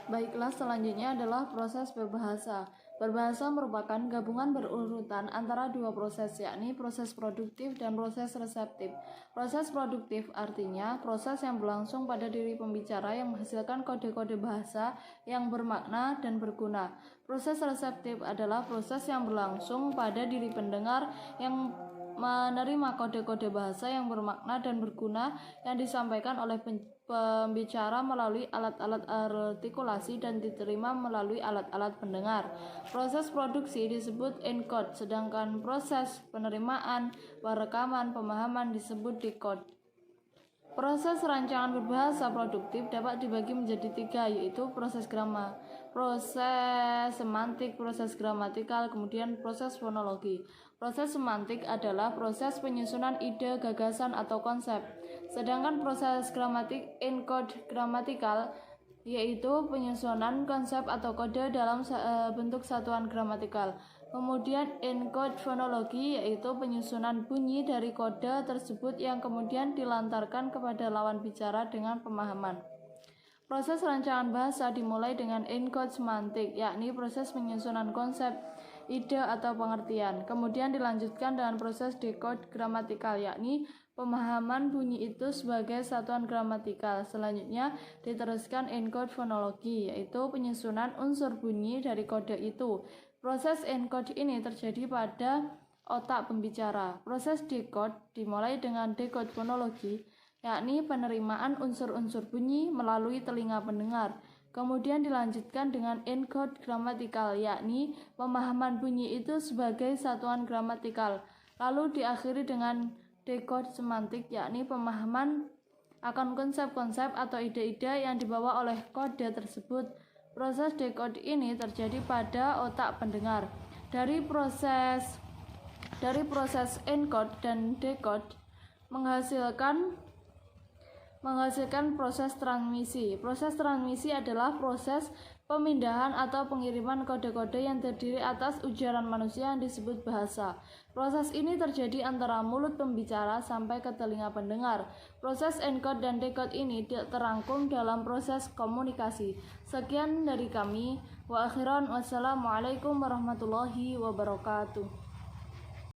Baiklah, selanjutnya adalah proses berbahasa. Berbahasa merupakan gabungan berurutan antara dua proses, yakni proses produktif dan proses reseptif. Proses produktif artinya proses yang berlangsung pada diri pembicara yang menghasilkan kode-kode bahasa yang bermakna dan berguna. Proses reseptif adalah proses yang berlangsung pada diri pendengar yang menerima kode-kode bahasa yang bermakna dan berguna yang disampaikan oleh pembicara melalui alat-alat artikulasi dan diterima melalui alat-alat pendengar. Proses produksi disebut encode, sedangkan proses penerimaan, perekaman, pemahaman disebut decode. Proses rancangan berbahasa produktif dapat dibagi menjadi tiga, yaitu proses semantik, proses gramatikal, kemudian proses fonologi. Proses semantik adalah proses penyusunan ide, gagasan, atau konsep. Sedangkan proses encode gramatikal yaitu penyusunan konsep atau kode dalam bentuk satuan gramatikal. Kemudian encode fonologi yaitu penyusunan bunyi dari kode tersebut yang kemudian dilantarkan kepada lawan bicara dengan pemahaman. Proses rancangan bahasa dimulai dengan encode semantik, yakni proses penyusunan konsep, ide atau pengertian. Kemudian dilanjutkan dengan proses decode gramatikal, yakni pemahaman bunyi itu sebagai satuan gramatikal. Selanjutnya diteruskan encode fonologi, yaitu penyusunan unsur bunyi dari kode itu. Proses encode ini terjadi pada otak pembicara. Proses decode dimulai dengan decode fonologi, yakni penerimaan unsur-unsur bunyi melalui telinga pendengar. Kemudian dilanjutkan dengan encode gramatikal, yakni pemahaman bunyi itu sebagai satuan gramatikal. Lalu diakhiri dengan decode semantik, yakni pemahaman akan konsep-konsep atau ide-ide yang dibawa oleh kode tersebut. Proses decode ini terjadi pada otak pendengar. Dari proses encode dan decode menghasilkan proses transmisi. Proses transmisi adalah proses pemindahan atau pengiriman kode-kode yang terdiri atas ujaran manusia yang disebut bahasa. Proses ini terjadi antara mulut pembicara sampai ke telinga pendengar. Proses encode dan decode ini terangkum dalam proses komunikasi. Sekian dari kami. Wa akhiran, wassalamualaikum warahmatullahi wabarakatuh.